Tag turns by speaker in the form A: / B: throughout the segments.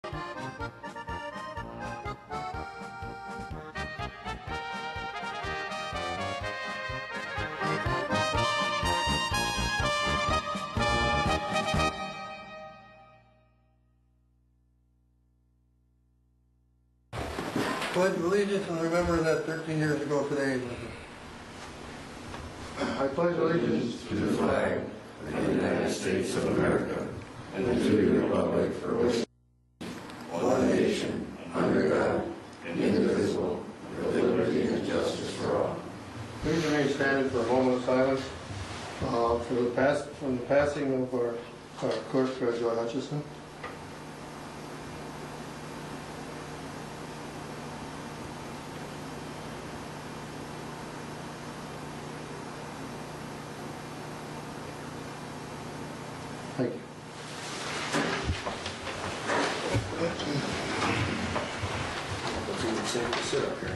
A: Pledge allegiance and remembering that 13 years ago today. I pledge allegiance
B: to the flag of the United States of America and to the republic for which one nation, under God, indivisible, with liberty and justice for all.
A: Please remain standing for a moment of silence from the passing of our clerk, Joe Hutchison. Thank you.
B: It's even safe to sit up here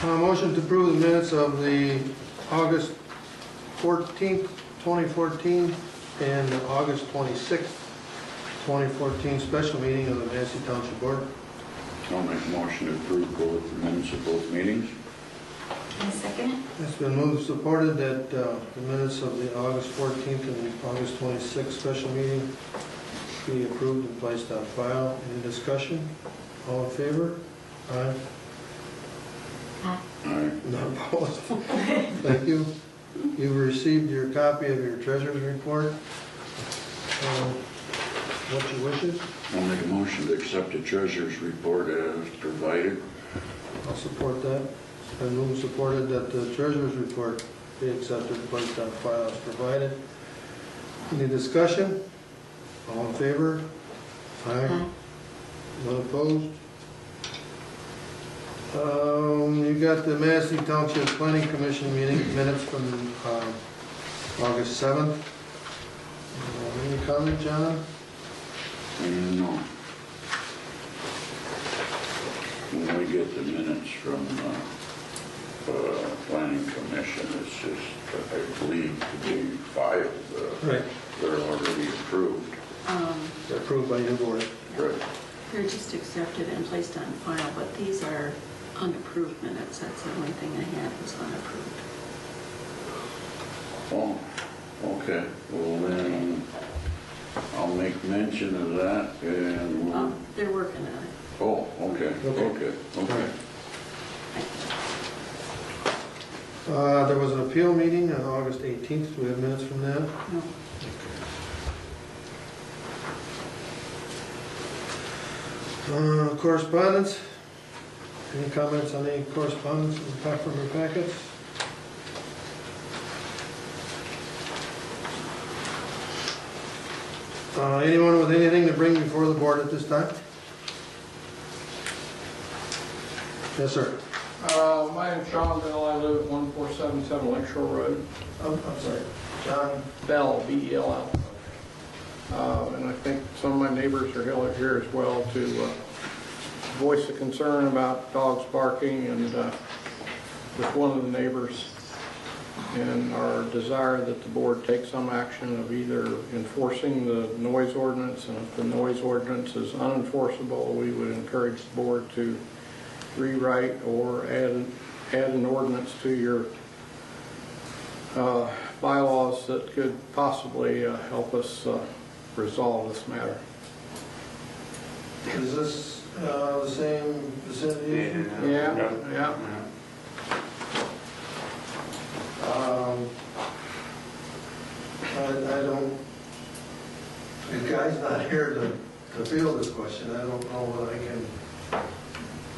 B: anymore.
A: Motion to approve the minutes of the August 14th, 2014 and August 26th, 2014 special meeting of the Manistee Township Board.
C: I'll make a motion to approve both the minutes of both meetings.
D: I second it.
A: It's been moved and supported that the minutes of the August 14th and August 26th special meeting be approved and placed on file. Any discussion? All in favor? Aye.
D: Aye.
C: Aye.
A: None opposed? Thank you. You've received your copy of your treasurer's report. What's your wishes?
C: I'll make a motion to accept the treasurer's report as provided.
A: I'll support that. It's been moved and supported that the treasurer's report be accepted and placed on file as provided. Any discussion? All in favor? Aye. None opposed? You got the Manistee Township Planning Commission meeting minutes from August 7th. Any comment, John?
C: No. When we get the minutes from Planning Commission, it's just, I believe, to be filed.
A: Right.
C: They're already approved.
A: They're approved by your board.
C: Right.
D: They're just accepted and placed on file, but these are unapproved minutes. That's the only thing I had was unapproved.
C: Oh, okay. Well, then I'll make mention of that and we'll...
D: They're working on it.
C: Oh, okay, okay.
A: There was an appeal meeting on August 18th. Do we have minutes from that?
D: No.
A: Correspondence. Any comments on any correspondence from your packets? Anyone with anything to bring before the board at this time? Yes, sir.
E: My name's Sean Bell. I live at 1477 Lakeshore Road.
A: I'm sorry. John.
E: Bell, B-E-L-L. And I think some of my neighbors are here as well to voice a concern about dogs barking and with one of the neighbors, and our desire that the board take some action of either enforcing the noise ordinance, and if the noise ordinance is unenforceable, we would encourage the board to rewrite or add an ordinance to your bylaws that could possibly help us resolve this matter.
A: Is this the same vicinity?
E: Yeah.
A: I don't, the guy's not here to field this question. I don't know what I can,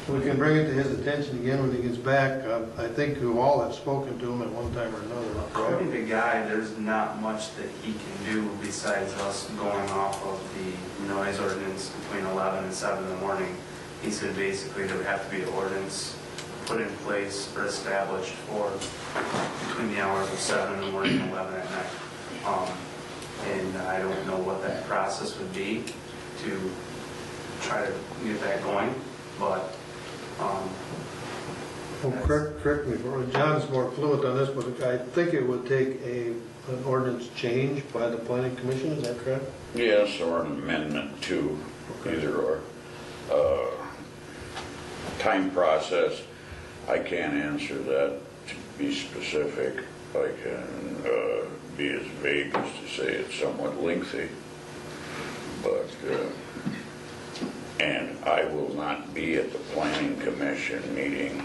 A: we can bring it to his attention again when he gets back. I think we all have spoken to him at one time or another.
F: According to Guy, there's not much that he can do besides us going off of the noise ordinance between 11 and 7 in the morning. He said basically there would have to be an ordinance put in place or established for between the hours of 7 in the morning and 11 at night. And I don't know what that process would be to try to get that going, but
A: well, correct me, John's more fluent on this, but I think it would take a an ordinance change by the planning commission, is that correct?
C: Yes, or an amendment to,
A: Okay.
C: either or. Time process, I can't answer that to be specific. I can be as vague as to say it's somewhat lengthy. But, and I will not be at the planning commission meeting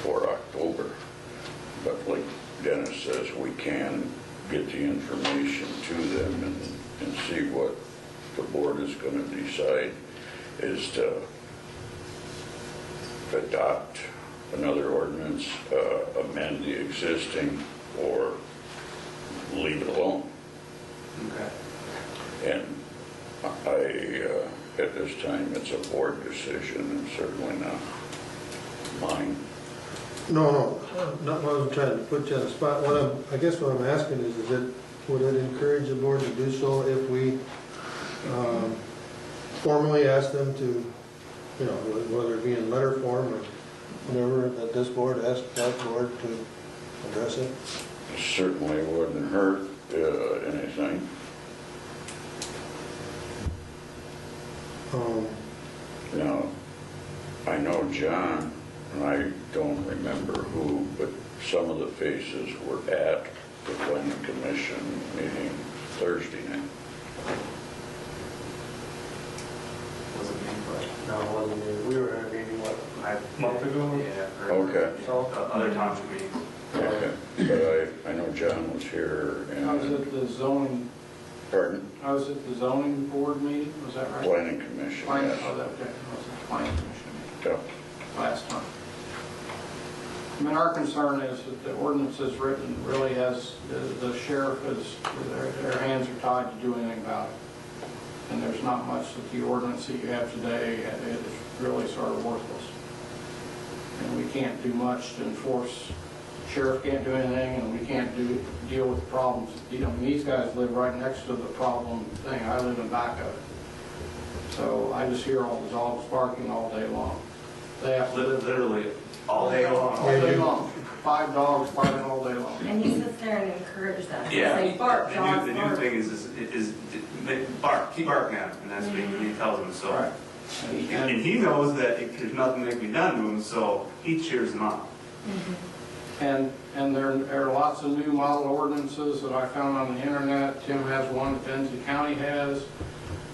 C: for October. But like Dennis says, we can get the information to them and see what the board is going to decide is to adopt another ordinance, amend the existing, or leave it alone.
F: Okay.
C: And at this time, it's a board decision and certainly not mine.
A: No, not what I'm trying to put you on the spot. I guess what I'm asking is would it encourage the board to do so if we formally ask them to, you know, whether it be in letter form or whatever, that this board asks that board to address it?
C: Certainly wouldn't hurt anything. Now, I know John, and I don't remember who, but some of the faces were at the planning commission meeting Thursday night.
F: Wasn't me, but
G: No, it wasn't me. We were at a meeting, what, a month ago?
F: yeah. or
C: Okay.
G: So,
F: Other township meetings.
C: Okay, but I know John was here
E: I was
C: and,
E: at the zoning,
C: pardon,
E: I was at the zoning board meeting, was that right?
C: planning commission,
E: Planning,
C: yes.
E: oh, that, okay, I was at the planning commission meeting
C: Yeah.
E: last time. I mean, our concern is that the ordinance is written really has, the sheriff is, their hands are tied to do anything about it. And there's not much that the ordinance that you have today is really sort of worthless. And we can't do much to enforce. Sheriff can't do anything, and we can't deal with the problems. You know, these guys live right next to the problem thing. I live in back of it. So I just hear all the dogs barking all day long. They have to live
F: Literally all day long.
E: all day long. 5 dogs barking all day long.
H: And he sits there and encourages them.
F: Yeah.
H: Say, bark, dogs,
F: The new
H: bark.
F: thing is bark, keep barking at him, and that's what he tells them, so.
E: Right.
F: And he knows that there's nothing that can be done to him, so he cheers them on.
E: And there are lots of new model ordinances that I found on the internet. Tim has one, Benzie County has.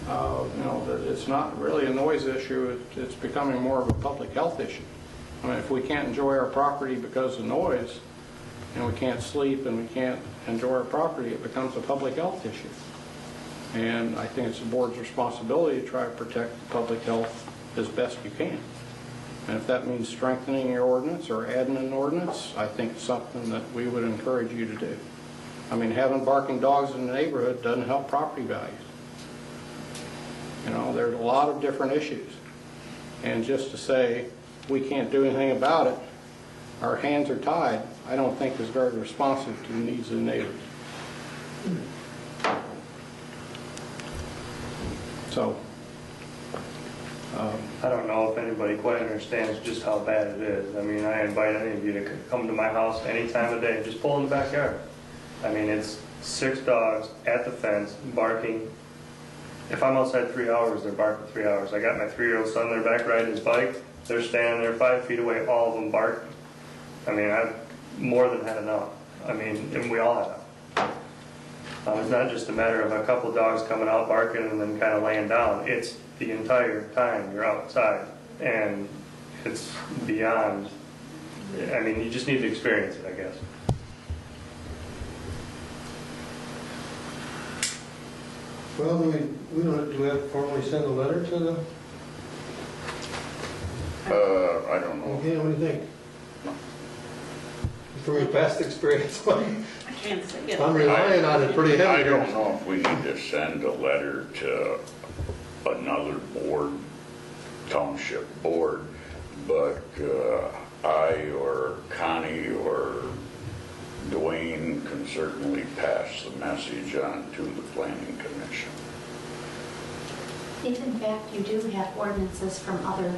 E: You know, that it's not really a noise issue, it's becoming more of a public health issue. I mean, if we can't enjoy our property because of noise, and we can't sleep and we can't enjoy our property, it becomes a public health issue. And I think it's the board's responsibility to try to protect public health as best you can. And if that means strengthening your ordinance or adding an ordinance, I think it's something that we would encourage you to do. I mean, having barking dogs in the neighborhood doesn't help property values. You know, there's a lot of different issues. And just to say we can't do anything about it, our hands are tied, I don't think is very responsive to the needs of the neighbors. So,
G: I don't know if anybody quite understands just how bad it is. I mean, I invite any of you to come to my house any time of day, just pull in the backyard. I mean, it's 6 dogs at the fence, barking. If I'm outside 3 hours, they're barking 3 hours. I got my 3-year-old son there back riding his bike. They're standing there 5 feet away, all of them barking. I mean, I've more than had enough. I mean, and we all have enough. It's not just a matter of a couple dogs coming out barking and then kind of laying down. It's the entire time you're outside, and it's beyond. I mean, you just need to experience it, I guess.
A: Well, do we have to formally send a letter to the,
C: I don't know.
A: okay, what do you think? From your past experience,
D: I can't say it.
A: I'm relying on it pretty
C: I
A: heavy
C: don't
A: here.
C: know if we need to send a letter to another board, township board, but I or Connie or Dwayne can certainly pass the message on to the planning commission.
I: If in fact you do have ordinances from other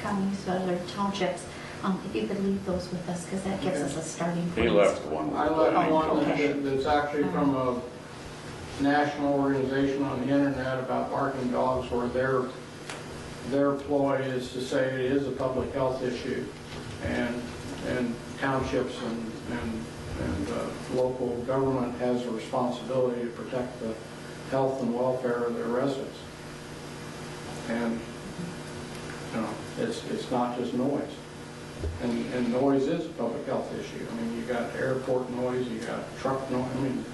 I: counties, other townships If you could leave those with us, because that gives us a starting point.
C: He left one.
E: I left one
I: Okay.
E: that's actually from a national organization on the internet about barking dogs, where their ploy is to say it is a public health issue, and townships and local government has a responsibility to protect the health and welfare of their residents. And you know, it's not just noise. And noise is a public health issue. I mean, you got airport noise, you got truck noise. I mean,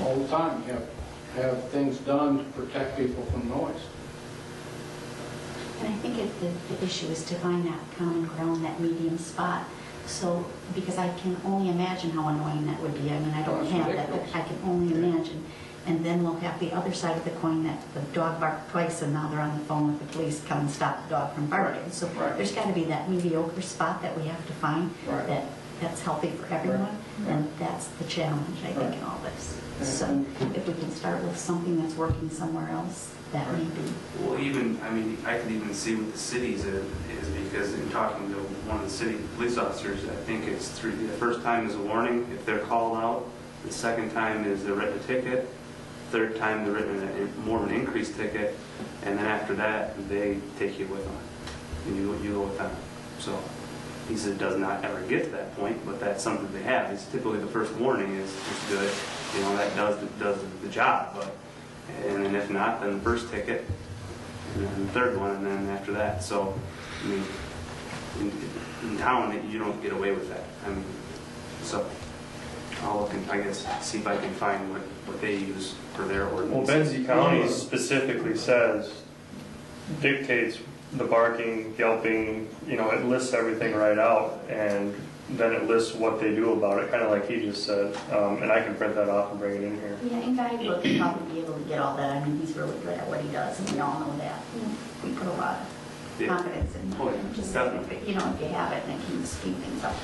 E: all the time you have things done to protect people from noise.
I: And I think the issue is to find that common ground, that medium spot. So, because I can only imagine how annoying that would be. I mean, I don't have that, but I can only imagine. And then we'll have the other side of the coin, that the dog barked twice and now they're on the phone with the police, come and stop the dog from barking. So
E: Right.
I: there's got to be that mediocre spot that we have to find
E: Right.
I: that's healthy for everyone.
E: Right.
I: And that's the challenge, I think,
E: Right.
I: in all this.
E: And-
I: So if we can start with something that's working somewhere else, that may be.
F: Well, even, I mean, I could even see what the cities is because in talking to one of the city police officers, I think it's the first time is a warning if they're called out, the second time is they're written a ticket, third time they're written more of an increased ticket, and then after that, they take you with them, and you go with them. So he said it does not ever get to that point, but that's something they have. It's typically the first warning is good, you know, that does the job, but and then if not, then the first ticket, and then the third one, and then after that. So, I mean, in town, you don't get away with that. I mean, so I'll look and, I guess, see if I can find what they use for their ordinance.
G: Well, Benzie County specifically dictates the barking, yelping, you know, it lists everything right out, and then it lists what they do about it, kind of like he just said. And I can print that off and bring it in here.
I: Yeah, and Guy will probably be able to get all that. I mean, he's really good at what he does, and we all know that. We put a lot of confidence in
F: Oh, yeah,
I: him. Just
F: definitely.
I: if, you know, if you have it, then it can speed things up.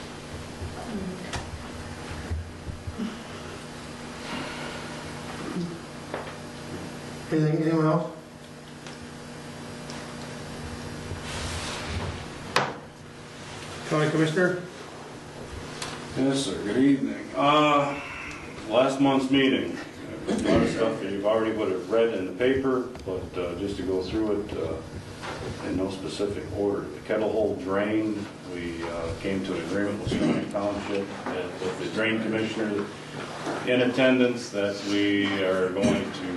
A: Anyone else? County Commissioner?
J: Yes, sir. Good evening. Last month's meeting, a lot of stuff that you've already would have read in the paper, but just to go through it in no specific order. The kettle hole drain, we came to an agreement with Sept Township with the drain commissioner in attendance that we are going to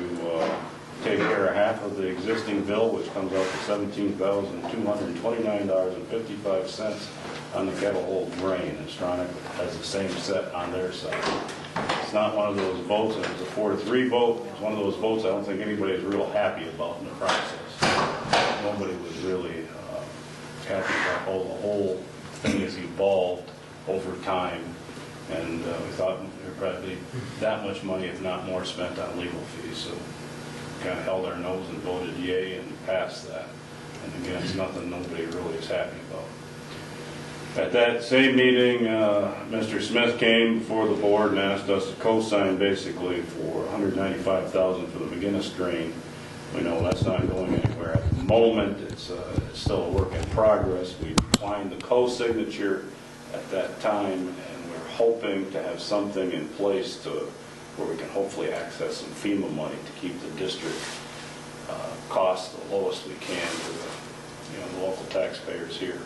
J: take care of half of the existing bill, which comes out to $17,229.55 on the kettle hole drain. And Stronach has the same set on their side. It's not one of those votes, and it was a 4-3 vote. It's one of those votes I don't think anybody's real happy about in the process. Nobody was really happy about how the whole thing has evolved over time, and we thought there would probably be that much money, if not more, spent on legal fees. So kind of held our nose and voted yay and passed that. And again, it's nothing nobody really is happy about. At that same meeting, Mr. Smith came before the board and asked us to co-sign basically for $195,000 for the McGinnis drain. We know that's not going anywhere at the moment. It's still a work in progress. We declined the co-signature at that time, and we're hoping to have something in place where we can hopefully access some FEMA money to keep the district costs the lowest we can for the local taxpayers here.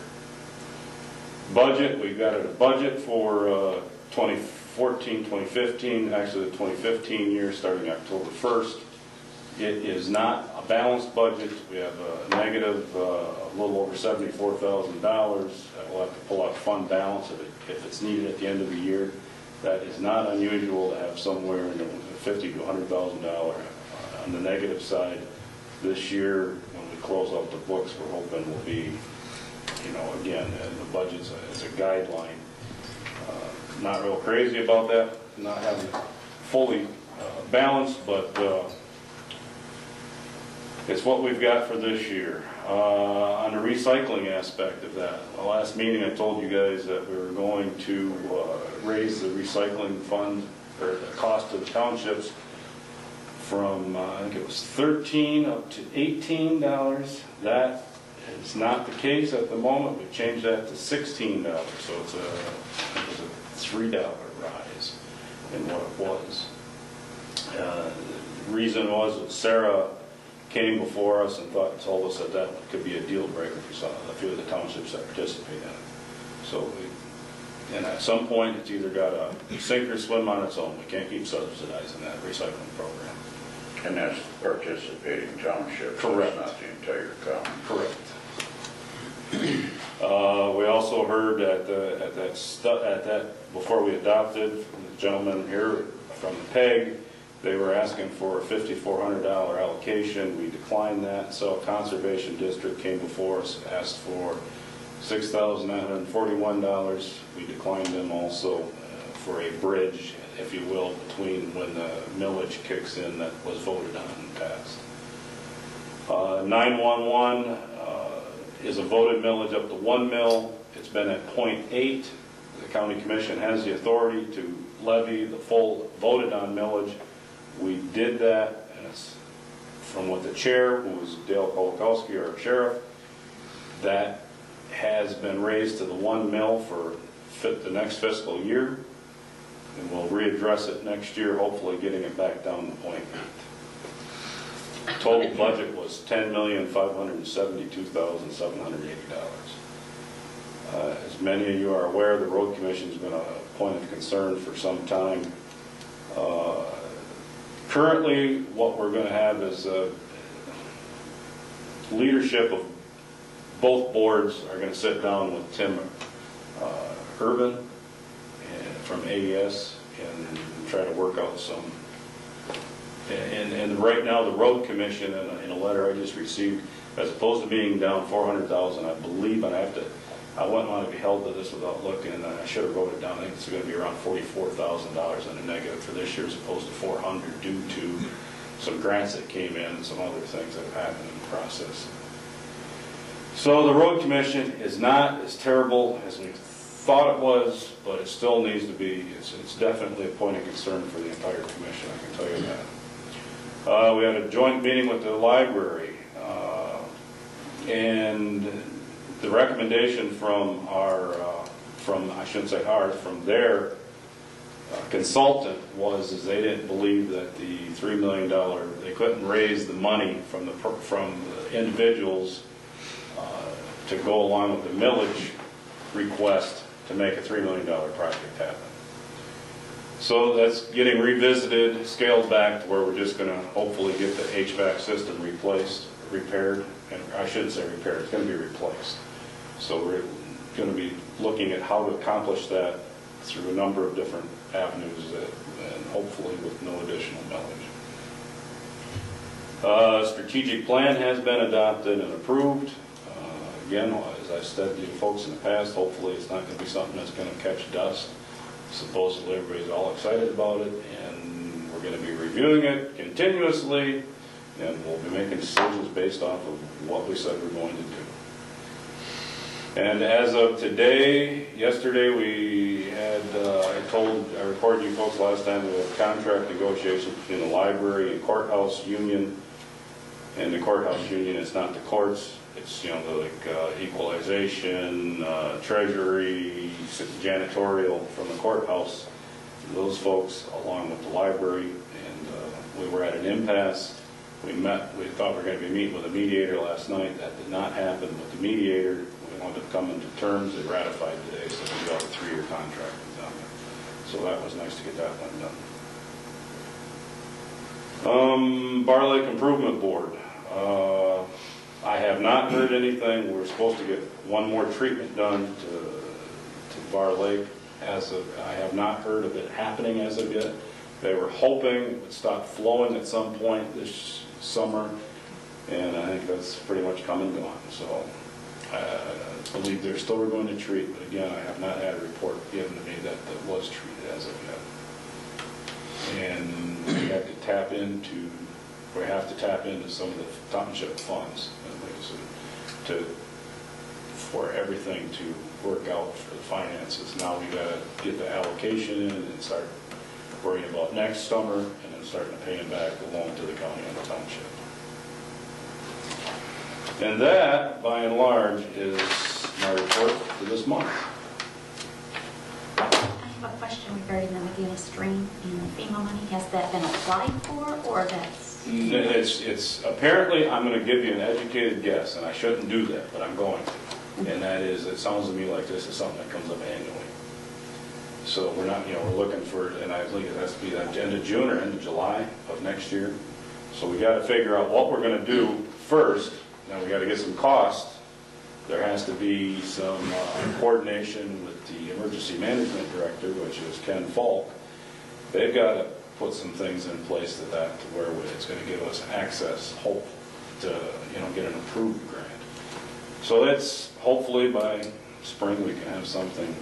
J: Budget, we've got a budget for 2014, 2015, actually the 2015 year starting October 1st. It is not a balanced budget. We have a negative, a little over $74,000 that we'll have to pull out fund balance if it's needed at the end of the year. That is not unusual to have somewhere in the $50,000 to $100,000 on the negative side. This year, when we close out the books, we're hoping will be, again, the budget's as a guideline. Not real crazy about that, not having it fully balanced, but it's what we've got for this year. On the recycling aspect of that, the last meeting I told you guys that we were going to raise the recycling fund, or the cost of the townships, from I think it was $13 up to $18. That It's not the case at the moment. We changed that to $16, so it's a $3 rise in what it was. The reason was that Sarah came before us and told us that that could be a deal breaker for a few of the townships that participate in it. So and at some point, it's either got to sink or swim on its own. We can't keep subsidizing that recycling program.
C: And that's participating townships.
J: Correct.
C: That's not the entire county.
J: Correct. We also heard at that before we adopted, the gentleman here from the PEG, they were asking for a $5,400 allocation. We declined that. So a conservation district came before us, asked for $6,941. We declined them also for a bridge, if you will, between when the millage kicks in that was voted on and passed. 911 is a voted millage up to 1 mil. It's been at 0.8. The county commission has the authority to levy the full voted on millage. We did that, and it's from what the chair, who was Dale Kolakowski, our sheriff, that has been raised to the 1 mil for the next fiscal year, and we'll readdress it next year, hopefully getting it back down to 0.8. Total budget was $10,572,780. As many of you are aware, the Road Commission's been a point of concern for some time. Currently, what we're going to have is leadership of both boards are going to sit down with Tim Urban from AES and try to work out some. And right now, the Road Commission, in a letter I just received, as opposed to being down $400,000, I believe, and I wouldn't want to be held to this without looking, and I should have wrote it down. I think it's going to be around $44,000 in a negative for this year, as opposed to $400,000 due to some grants that came in and some other things that have happened in the process. So the Road Commission is not as terrible as we thought it was, but it still needs to be. It's definitely a point of concern for the entire commission, I can tell you that. We had a joint meeting with the library, and the recommendation from from their consultant was they didn't believe that the $3 million, they couldn't raise the money from the individuals to go along with the millage request to make a $3 million project happen. So that's getting revisited, scaled back to where we're just going to hopefully get the HVAC system repaired, and I shouldn't say repaired, it's going to be replaced. So we're going to be looking at how to accomplish that through a number of different avenues and hopefully with no additional millage. Strategic plan has been adopted and approved. Again, as I've said to you folks in the past, hopefully it's not going to be something that's going to catch dust. Supposedly everybody's all excited about it, and we're going to be reviewing it continuously, and we'll be making decisions based off of what we said we're going to do. And as of today, yesterday we had, I reported you folks last time, we had contract negotiations between the library and courthouse union. And the courthouse union, it's not the courts, it's, equalization, treasury, janitorial from the courthouse. Those folks, along with the library, and we were at an impasse. We thought we were going to be meeting with a mediator last night. That did not happen with the mediator. We wanted to come into terms. They ratified today, so we got a 3-year contract with them. So that was nice to get that one done. Bar Lake Improvement Board. I have not heard anything. We're supposed to get one more treatment done to Bar Lake. I have not heard of it happening as of yet. They were hoping it would stop flowing at some point this summer, and I think that's pretty much come and gone. So I believe they're still going to treat, but again, I have not had a report given to me that it was treated as of yet. And we have to tap into some of the township funds for everything to work out for the finances. Now we got to get the allocation in and start worrying about next summer, and then starting to pay them back the loan to the county and the township. And that, by and large, is my report for this month.
I: I have a question regarding the McGinnis drain and the FEMA money. Has that been applied for, or that's?
J: It's apparently, I'm going to give you an educated guess, and I shouldn't do that, but I'm going to. And that is, it sounds to me like this is something that comes up annually. So we're not, we're looking for, and I think it has to be the end of June or end of July of next year. So we got to figure out what we're going to do first. Now we got to get some costs. There has to be some coordination with the emergency management director, which is Ken Falk. They've got to put some things in place to where it's going to give us access, hope to get an approved grant. So that's hopefully by spring we can have something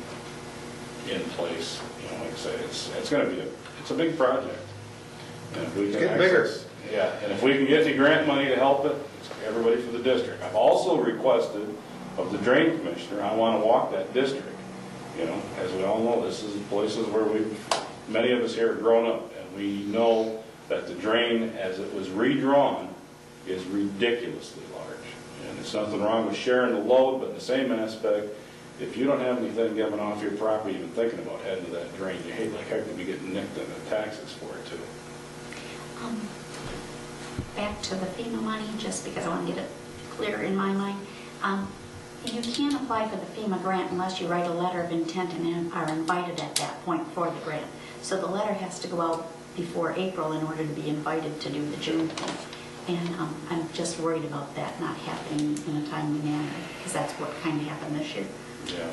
J: in place. Like I say, it's going to be it's a big project. And if we can
A: It's getting bigger.
J: Yeah, and if we can get the grant money to help it, it's everybody for the district. I've also requested of the drain commissioner, I want to walk that district. As we all know, this is places where many of us here have grown up, and we know that the drain, as it was redrawn, is ridiculously large. And there's nothing wrong with sharing the load, but in the same aspect, if you don't have anything coming off your property, even thinking about heading to that drain, you hate like heck to be getting nicked in the taxes for it too.
I: Back to the FEMA money, just because I want to get it clear in my mind. You can't apply for the FEMA grant unless you write a letter of intent and are invited at that point for the grant. So the letter has to go out before April in order to be invited to do the June thing. And I'm just worried about that not happening in a timely manner, because that's what kind of happened this year.
J: Yeah.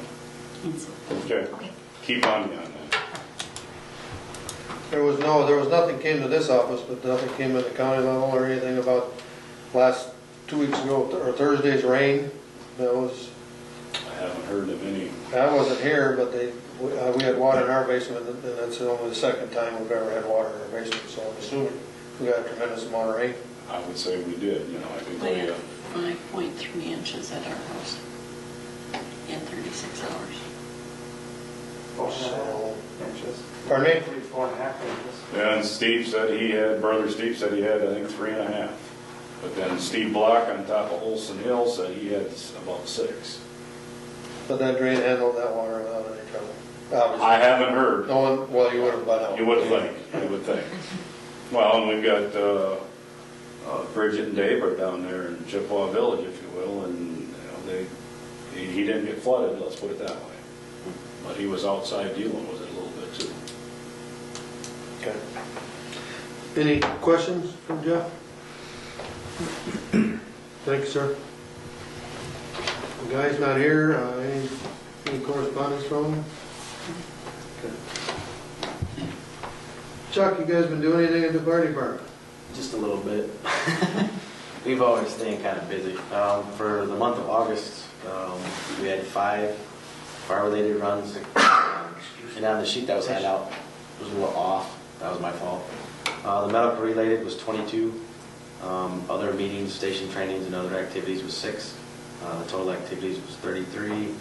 I: And so,
J: Okay. Keep on me on that.
A: There was nothing came to this office, but nothing came at the county level or anything about last 2 weeks ago, or Thursday's rain.
J: I haven't heard of any.
A: I wasn't here, but we had water in our basement, and that's only the second time we've ever had water in our basement, so I'm assuming we got a tremendous amount of rain.
J: I would say we did, I can
D: We
J: tell
D: had
J: you.
D: 5.3 inches at our house in 36 hours.
A: So,
F: Inches.
A: pardon me?
F: 4.5 inches.
J: And Brother Steve said he had, I think, 3.5. But then Steve Block on top of Olson Hill said he had about 6.
A: But that drain handled that water without any trouble. Obviously.
J: I haven't heard.
A: No one, well, you would have by now.
J: You would think. Well, and we've got Bridget and Dave are down there in Chippewa Village, if you will, and he didn't get flooded, let's put it that way. But he was outside dealing with it a little bit too.
A: Okay. Any questions from Jeff? Thank you, sir. The guy's not here. Any correspondence from him? Okay. Chuck, you guys been doing anything at the fire department?
K: Just a little bit. We've always staying kind of busy. For the month of August, we had 5 fire-related runs. And on the sheet that was handed out, it was a little off. That was my fault. The medical related was 22. Other meetings, station trainings, and other activities was 6. The total activities was 33.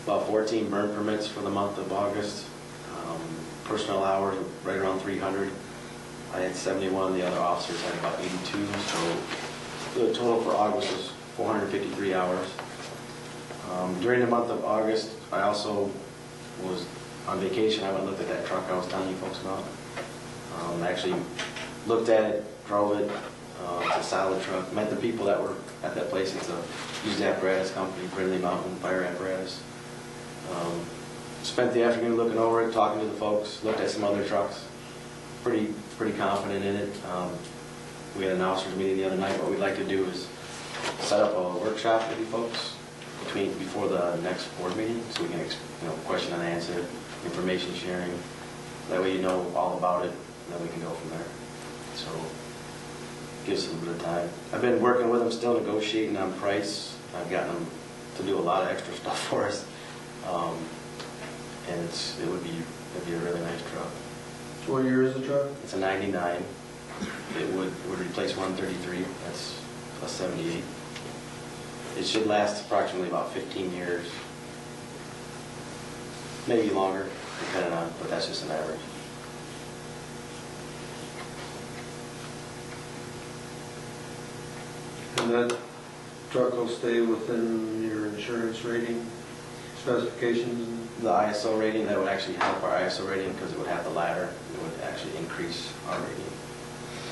K: About 14 burn permits for the month of August. Personnel hours right around 300. I had 71. The other officers had about 82. So the total for August was 453 hours. During the month of August, I also was on vacation. I went and looked at that truck I was telling you folks about. Actually looked at it, drove it. It's a solid truck. Met the people that were at that place. It's a used apparatus company, Brindley Mountain Fire Apparatus. Spent the afternoon looking over it, talking to the folks. Looked at some other trucks. Pretty confident in it. We had an officers meeting the other night. What we'd like to do is set up a workshop with you folks before the next board meeting, so we can question and answer, information sharing. That way you know all about it, and then we can go from there. So gives us a bit of time. I've been working with them, still negotiating on price. I've gotten them to do a lot of extra stuff for us, and it would be a really nice truck.
A: What year is the truck?
K: It's a 99. It would replace 133. That's a 78. It should last approximately about 15 years, maybe longer, depending on, but that's just an average.
A: And that truck will stay within your insurance rating specifications?
K: The ISO rating, that would actually help our ISO rating because it would have the ladder. It would actually increase our rating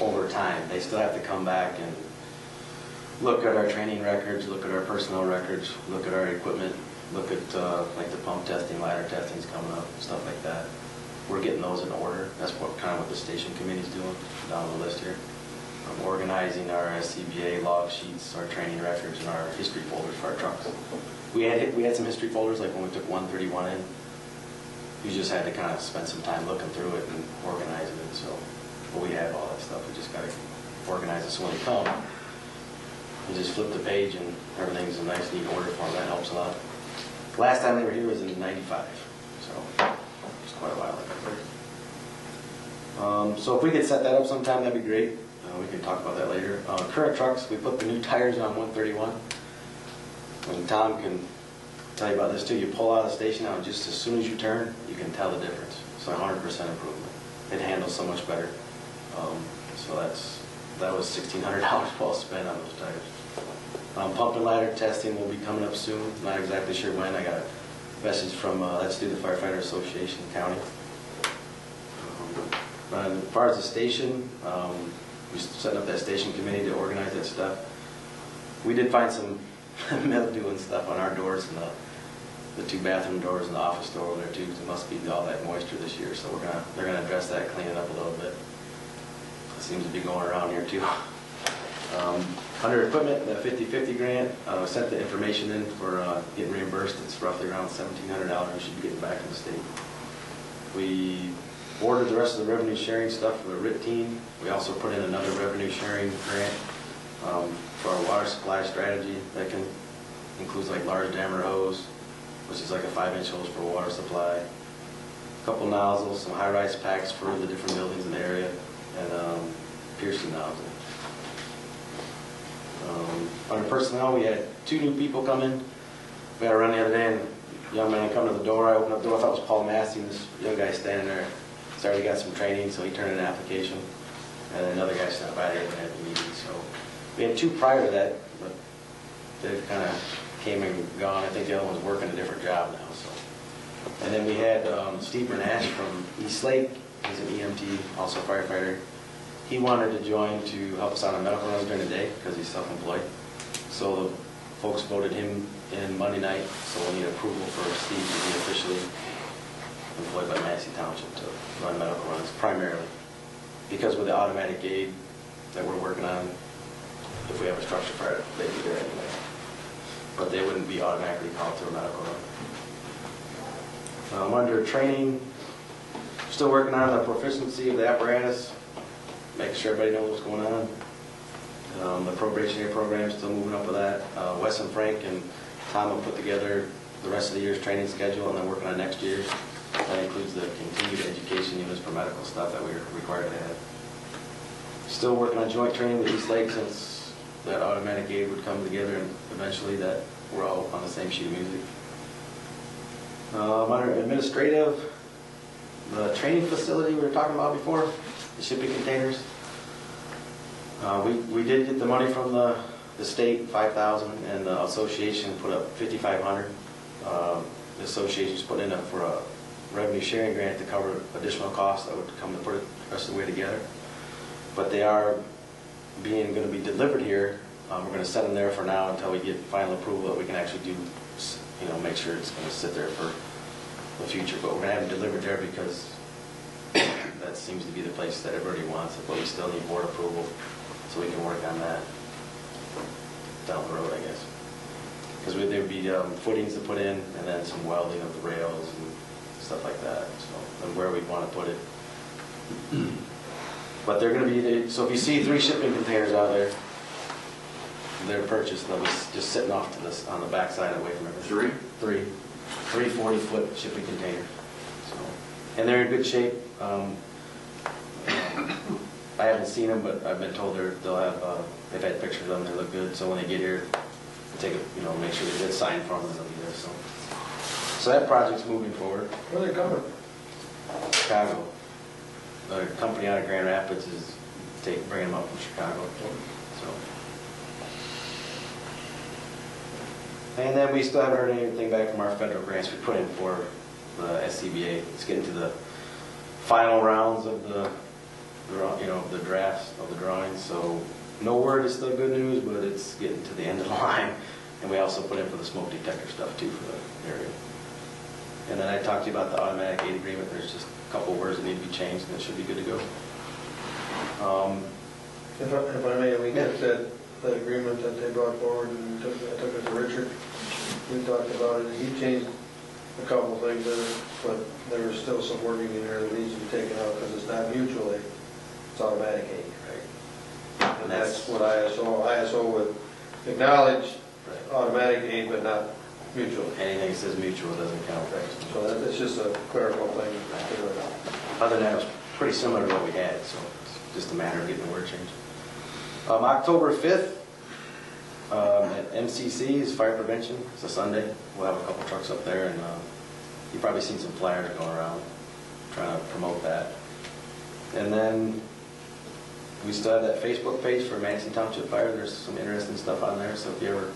K: over time. They still have to come back and look at our training records, look at our personnel records, look at our equipment, look at like the pump testing, ladder testing's coming up, stuff like that. We're getting those in order. That's what the station committee's doing down the list here. I'm organizing our SCBA log sheets, our training records, and our history folders for our trucks. We had some history folders like when we took 131 in. You just had to kind of spend some time looking through it and organizing it. So, but we have all that stuff. We just got to organize it so when they come, you just flip the page and everything's in nice, neat order for them. That helps a lot. Last time they were here was in '95, so it's quite a while ago. So if we could set that up sometime, that'd be great. We can talk about that later. Current trucks, we put the new tires on 131. And Tom can tell you about this too. You pull out of the station now, just as soon as you turn, you can tell the difference. It's a 100% improvement. It handles so much better. So that was $1,600 well spent on those tires. Pump and ladder testing will be coming up soon. Not exactly sure when. I got a message from Let's Do the Firefighter Association County. As far as the station, we're setting up that station committee to organize that stuff. We did find some mildew and stuff on our doors and the 2 bathroom doors and the office door over there too. It must be all that moisture this year, so they're gonna address that, clean it up a little bit. It seems to be going around here too. Under equipment, the 50/50 grant, sent the information in for getting reimbursed. It's roughly around $1,700 we should be getting back from the state. We ordered the rest of the revenue sharing stuff for the RIT team. We also put in another revenue sharing grant for our water supply strategy that includes like large diameter hose, which is like a 5-inch hose for water supply, a couple nozzles, some high-rise packs for the different buildings in the area, and piercing nozzle. Under personnel, we had 2 new people come in. We had a run the other day, and a young man come to the door. I opened up the door, I thought it was Paul Manistee, this young guy standing there. He's already got some training, so he turned in an application. And then another guy stopped by there and had the meeting. So we had 2 prior to that, but they kind of came and gone. I think the other one's working a different job now. So, and then we had Steve Bernash from East Lake. He's an EMT, also firefighter. He wanted to join to help us out on medical runs during the day because he's self-employed. So the folks voted him in Monday night. So we'll need approval for Steve to be officially employed by Manistee Township to run medical runs primarily. Because with the automatic aid that we're working on, if we have a structure fire, they'd be there anyway. But they wouldn't be automatically called to a medical run. Under training, still working on the proficiency of the apparatus, making sure everybody knows what's going on. The probationary program is still moving up with that. Wes and Frank and Tom have put together the rest of the year's training schedule, and they're working on next year's. That includes the continued education units for medical stuff that we're required to have. Still working on joint training with East Lake since that automatic aid would come together and eventually that we're all on the same sheet of music. Under administrative, the training facility we were talking about before, the shipping containers. We did get the money from the state, $5,000, and the association put up $5,500. The association's put in for a revenue sharing grant to cover additional costs that would come to put it the rest of the way together. But they are going to be delivered here. We're going to set them there for now until we get final approval that we can actually do, make sure it's going to sit there for the future. But we're going to have them delivered there because that seems to be the place that everybody wants it, but we still need board approval so we can work on that down the road, I guess. Because there would be footings to put in and then some welding of the rails and stuff like that, so, and where we'd want to put it. But they're going to be, so if you see 3 shipping containers out there, they're purchased, they'll be just sitting off to this on the back side away from everything. 3 40-foot shipping containers. So, and they're in good shape. I haven't seen them, but I've been told they'll have, they've had pictures of them, they look good, so when they get here, take a, make sure they get signed from them, they'll be there, so that project's moving forward.
A: Where are they coming?
K: Chicago. The company out of Grand Rapids is bringing them up from Chicago. So And then we still haven't heard anything back from our federal grants we put in for the SCBA. It's getting to the final rounds of the drafts of the drawings. So no word is still good news, but it's getting to the end of the line. And we also put in for the smoke detector stuff too for the area. And then I talked to you about the automatic aid agreement. There's just a couple words that need to be changed, and it should be good to go.
A: If I may, we get that agreement that they brought forward, and I took it to Richard. We talked about it, and he changed a couple things in it, but there was still some wording in there that needs to be taken out because it's not mutual aid, it's automatic aid, right? And that's what ISO would acknowledge, automatic aid, but not mutual.
K: Anything that says mutual doesn't count.
A: So it's just a clerical thing to clear it out.
K: Other than that, it was pretty similar to what we had, so it's just a matter of getting the word changed. October 5th, at MCC is fire prevention. It's a Sunday. We'll have a couple trucks up there, and you've probably seen some flyers going around trying to promote that. And then we still have that Facebook page for Manistee Township Fire. There's some interesting stuff on there, so if you ever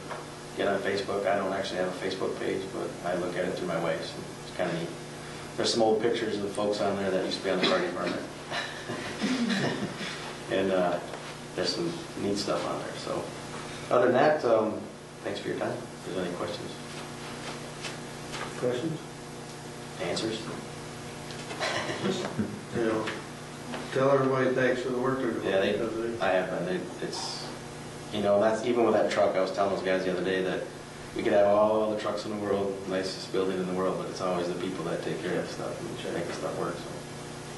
K: get on Facebook, I don't actually have a Facebook page, but I look at it through my wife, so it's kind of neat. There's some old pictures of the folks on there that used to be on the fire department. And there's some neat stuff on there. So other than that, thanks for your time. If there's any questions?
A: Questions?
K: Answers?
A: You know, tell everybody thanks for the work they're doing.
K: Yeah, I have been. It's, you know, that's even with that truck. I was telling those guys the other day that we could have all the trucks in the world, nicest building in the world, but it's always the people that take care of stuff and make the stuff work. So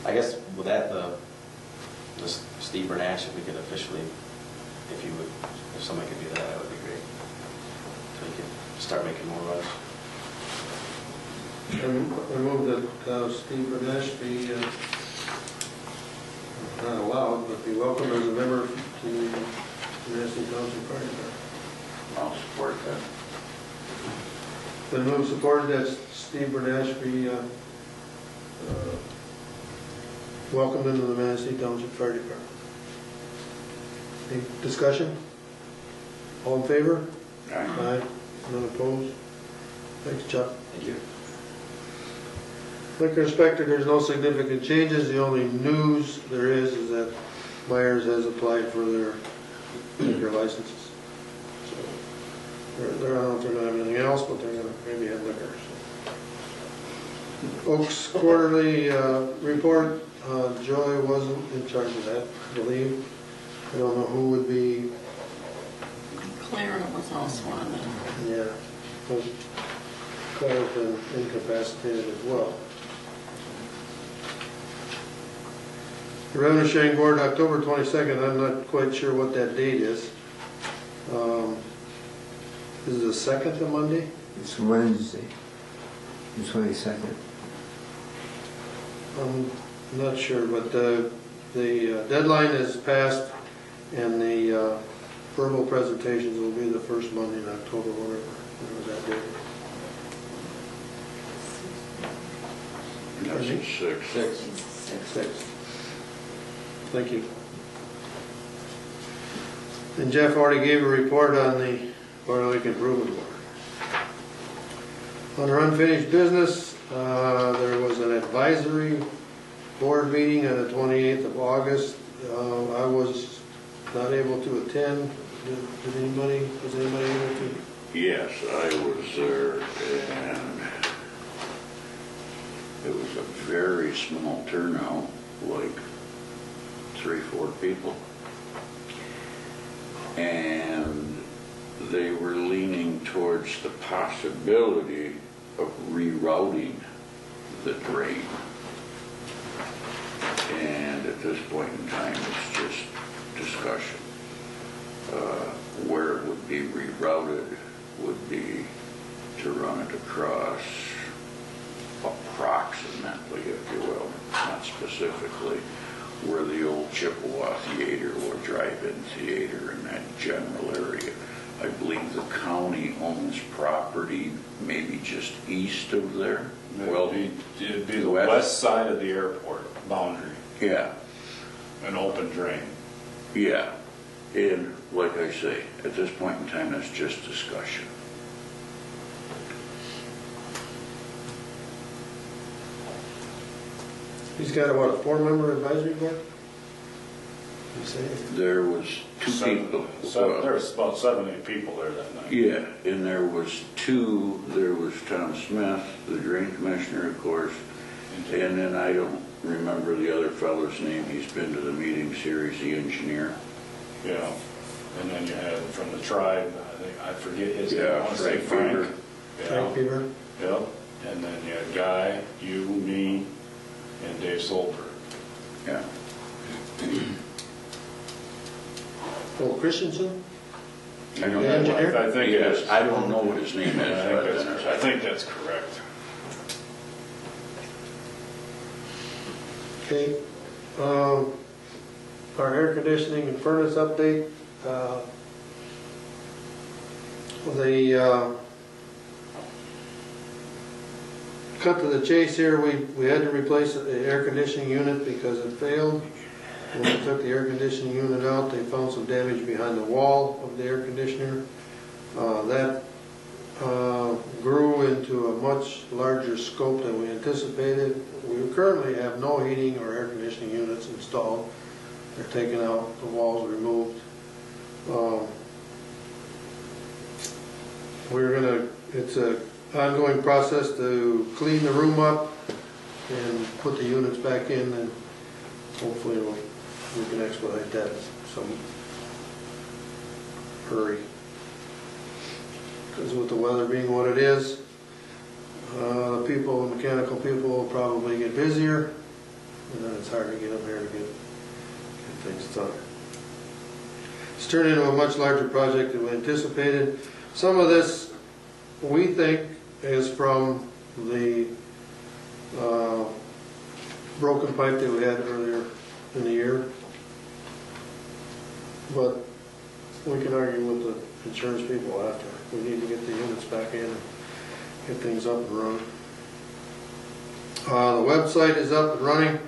K: I guess with that, Steve Bernash, if we could officially, if somebody could do that, that would be great. So we could start making more runs.
A: I move that Steve Bernash be not allowed, but be welcomed as a member to the Manistee Township Fire Department.
C: I'll support that.
A: Then move supported that Steve Bernash be welcomed into the Manistee Township Fire Department. Any discussion? All in favor? Aye. None opposed? Thanks, Chuck.
K: Thank you.
A: Liquor inspector, there's no significant changes. The only news there is that Myers has applied for their liquor licenses. So I don't know if they're going to have anything else, but they're going to maybe have liquor. So. Oaks quarterly report. Joy wasn't in charge of that, I believe. I don't know who would be.
D: Clara was also on it.
A: Yeah. But Clara's been incapacitated as well. The Revenue Sharing Board, October 22nd, I'm not quite sure what that date is. Is it the second of Monday?
B: It's Wednesday, the 22nd.
A: I'm not sure, but the deadline is passed, and the verbal presentations will be the first Monday in October, whatever that date is.
C: That's a 6.
A: 6. Thank you. And Jeff already gave a report on the Fire Lake Improvement Board. Under unfinished business, there was an advisory board meeting on the 28th of August. I was not able to attend. Was anybody able to?
C: Yes, I was there, and it was a very small turnout, like 3-4 people. And they were leaning towards the possibility of rerouting the drain. And at this point in time, it's just discussion. Where it would be rerouted would be to run it across approximately, if you will, not specifically, where the old Chippewa Theater or Drive-In Theater in that general area. I believe the county owns property maybe just east of there.
J: Well, it'd be the west side of the airport boundary.
C: Yeah.
J: An open drain.
C: Yeah. And like I say, at this point in time, that's just discussion.
A: He's got a, what, a 4-member advisory board? You say?
B: There was two people.
J: There was about 7, 8 people there that night.
B: Yeah, and there was Tom Smith, the drain commissioner, of course, and then I don't remember the other fellow's name. He's been to the meetings here, he's the engineer.
J: Yeah, and then you had from the tribe, I forget his name.
B: Yeah,
J: I want to say Frank.
A: Frank Beaver?
J: Yep, and then you had Guy, you, me, and Dave Solberg.
B: Yeah.
A: Oh, Christensen?
B: I don't
A: The
B: know.
A: engineer?
J: I think
B: Yes,
J: yes.
B: I don't know what his name is.
J: I think that's correct.
A: Okay. Our air conditioning and furnace update. Cut to the chase here, we had to replace the air conditioning unit because it failed. When we took the air conditioning unit out, they found some damage behind the wall of the air conditioner. That grew into a much larger scope than we anticipated. We currently have no heating or air conditioning units installed. They're taken out, the walls removed. It's an ongoing process to clean the room up and put the units back in, and hopefully we can expedite that in some hurry. Because with the weather being what it is, mechanical people will probably get busier, and then it's hard to get them here to get things done. It's turned into a much larger project than we anticipated. Some of this, we think, is from the broken pipe that we had earlier in the year. But we can argue with the insurance people after. We need to get the units back in and get things up and running. The website is up and running.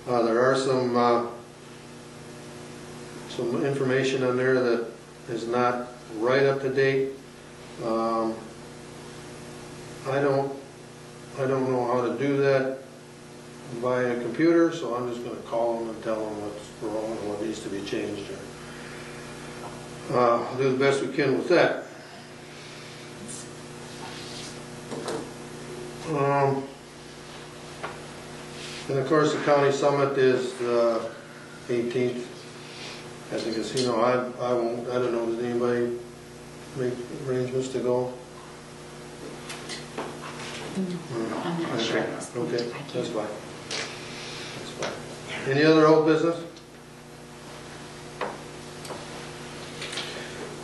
A: There are some information on there that is not right up to date. I don't know how to do that via a computer, so I'm just going to call them and tell them what's wrong and what needs to be changed. I'll do the best we can with that. And of course, the county summit is the 18th at the casino. I don't know, does anybody make arrangements to go?
I: I'm not sure.
A: Okay, that's fine. That's fine. Any other old business?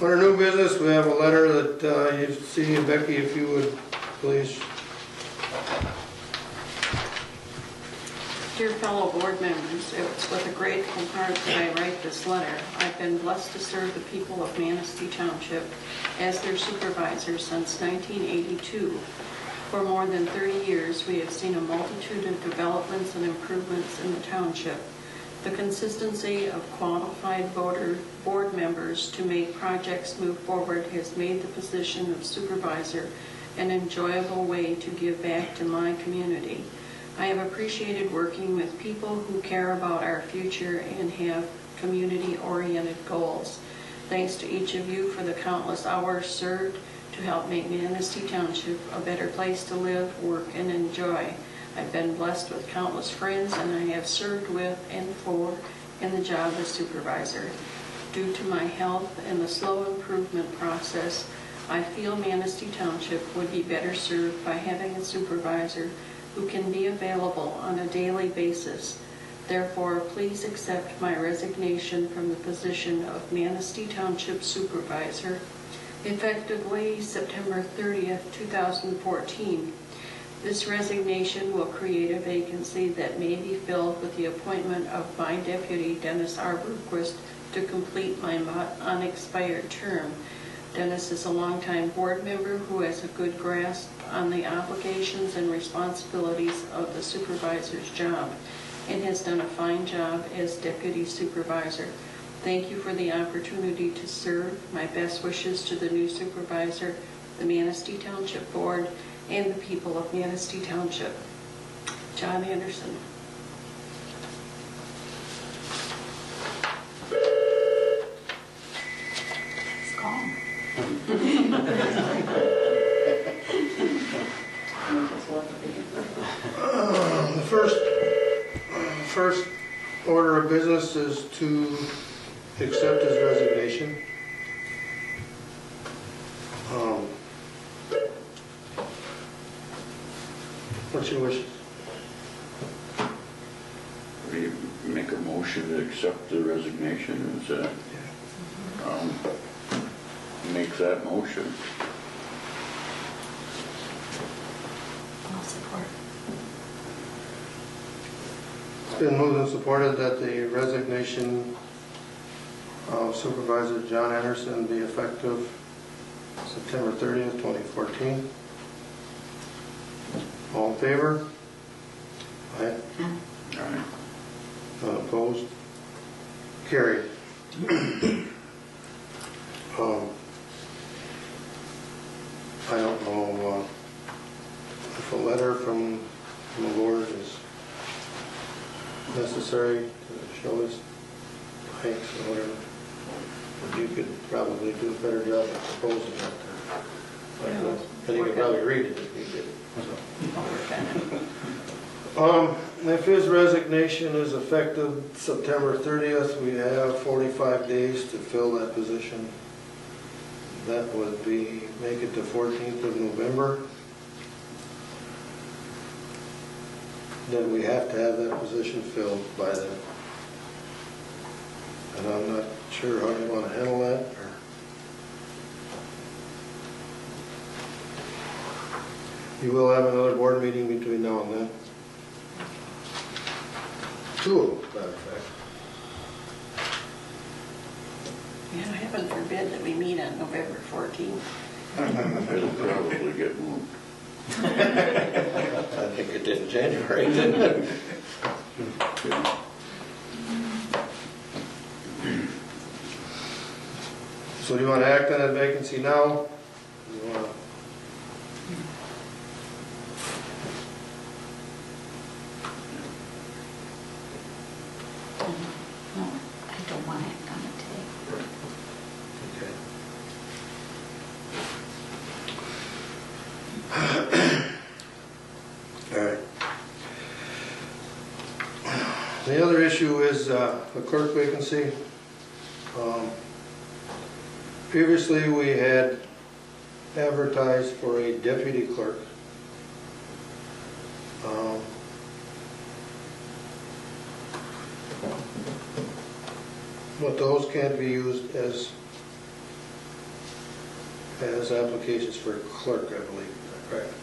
A: Under new business, we have a letter that you see, Becky, if you would, please.
D: Dear fellow board members, it's with a grateful heart that I write this letter. I've been blessed to serve the people of Manistee Township as their supervisor since 1982. For more than 30 years, we have seen a multitude of developments and improvements in the township. The consistency of qualified board members to make projects move forward has made the position of supervisor an enjoyable way to give back to my community. I have appreciated working with people who care about our future and have community-oriented goals. Thanks to each of you for the countless hours served to help make Manistee Township a better place to live, work, and enjoy. I've been blessed with countless friends, and I have served with and for in the job as supervisor. Due to my health and the slow improvement process, I feel Manistee Township would be better served by having a supervisor who can be available on a daily basis. Therefore, please accept my resignation from the position of Manistee Township Supervisor, effectively September 30th, 2014. This resignation will create a vacancy that may be filled with the appointment of my deputy, Dennis Arborquist, to complete my unexpired term. Dennis is a longtime board member who has a good grasp on the obligations and responsibilities of the supervisor's job and has done a fine job as deputy supervisor. Thank you for the opportunity to serve. My best wishes to the new supervisor, the Manistee Township Board, and the people of Manistee Township. John Anderson.
A: to accept his resignation. What's your wishes?
C: We make a motion to accept the resignation, is that, make that motion.
I: I'll support.
A: It's been moved and supported that the resignation of Supervisor John Anderson be effective September 30th, 2014. All in favor? Aye.
C: All right.
A: None opposed? Carried. I don't know if a letter from the board is necessary to show his thanks or whatever. But you could probably do a better job of proposing that. And you could probably read it if you did. If his resignation is effective September 30th, we have 45 days to fill that position. That would be, make it the 14th of November. Then we have to have that position filled by then. And I'm not sure how you want to handle that. Or you will have another board meeting between now and then. Two of them, as a matter of fact.
D: Yeah, heaven forbid that we meet on November 14th.
C: It'll probably get moved.
K: I think it did in January, didn't it?
A: So do you want to act on that vacancy now? You want to?
I: No, I don't want to act on it today.
A: Okay. All right. The other issue is the clerk vacancy. Previously, we had advertised for a deputy clerk. But those can't be used as applications for clerk, I believe. Is that correct?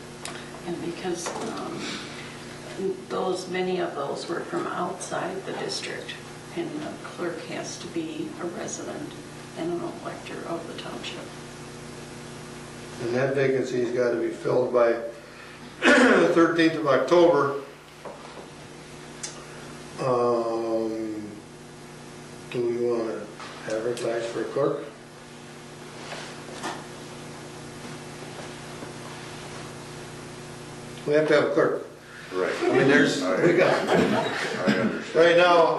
D: And because many of those were from outside the district, and the clerk has to be a resident and an elector of the township.
A: And that vacancy's got to be filled by the 13th of October. Do we want to advertise for a clerk? We have to have a clerk.
C: Right.
A: I mean, we got,
C: I understand.
A: right now,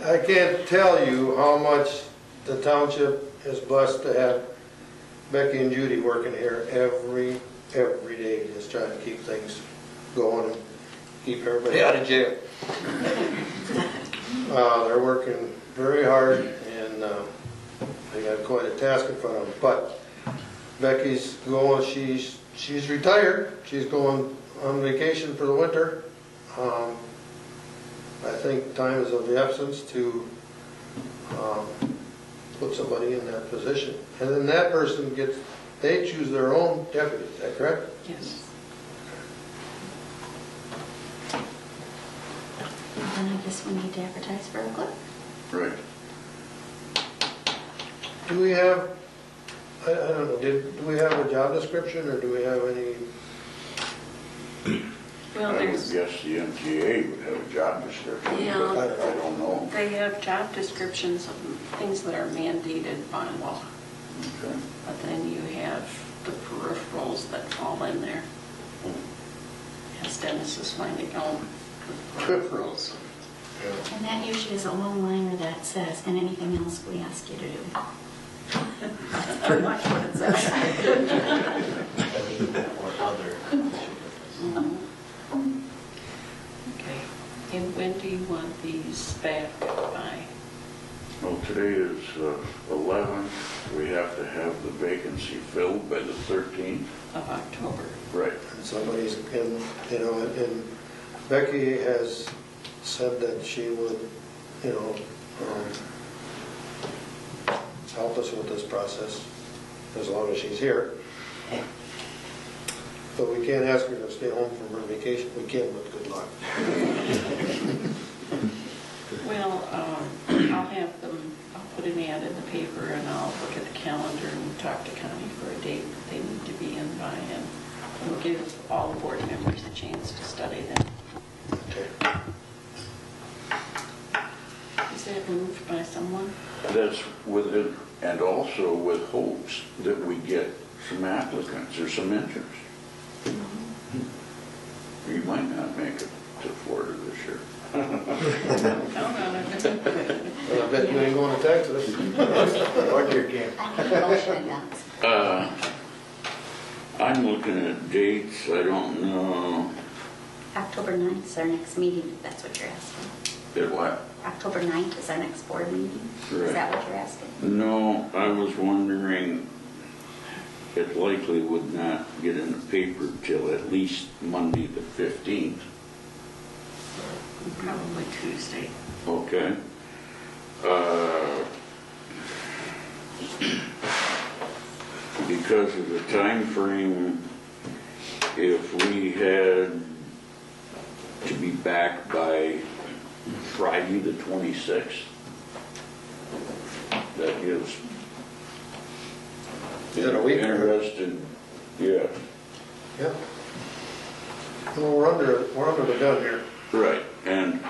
A: I can't tell you how much the township is blessed to have Becky and Judy working here every day, just trying to keep things going and keep everybody out of jail. They're working very hard, and they got quite a task in front of them. But Becky's going, she's retired. She's going on vacation for the winter. I think time is of the essence to put somebody in that position. And then that person they choose their own deputy, is that correct?
D: Yes.
I: Then I guess we need to advertise for a clerk.
C: Right.
A: Do we have, I don't know, do we have a job description, or do we have any?
D: Well,
C: I would
D: there's,
C: guess the MTA would have a job description,
D: Yeah.
C: but I don't know.
D: they have job descriptions of things that are mandated by law.
C: Okay.
D: But then you have the peripherals that fall in there. As Dennis is finding out, the peripherals.
I: And that usually is a one-liner that says, and anything else we ask you to do.
D: That's pretty much what it says.
K: Or other.
D: Okay, and when do you want these back by?
C: Well, today is 11th. We have to have the vacancy filled by the 13th.
D: Of October.
C: Right.
A: Somebody's, and, you know, and Becky has said that she would, you know, help us with this process as long as she's here. But we can't ask her to stay home from her vacation. We can, but good luck.
D: Well, I'll have them, I'll put an ad in the paper and I'll look at the calendar and talk to Connie for a date that they need to be in by, and we'll give all the board members a chance to study them.
A: Okay.
D: Is that moved by someone?
C: That's with it, and also with hopes that we get some applicants or some interest. You might not make it to Florida this year.
D: Count on it.
A: Well, I bet you ain't going to Texas.
E: Or your camp.
I: I can motion that.
C: I'm looking at dates, I don't know.
I: October 9th is our next meeting, if that's what you're asking.
C: At what?
I: October 9th is our next board meeting. Is that what you're asking?
C: No, I was wondering, it likely would not get in the paper till at least Monday the 15th.
D: Probably Tuesday.
C: Okay. Because of the time frame, if we had to be back by Friday the 26th, that gives
A: Is it a week?
C: interested, yeah,
A: Yeah. Well, we're under the gun here.
C: right. And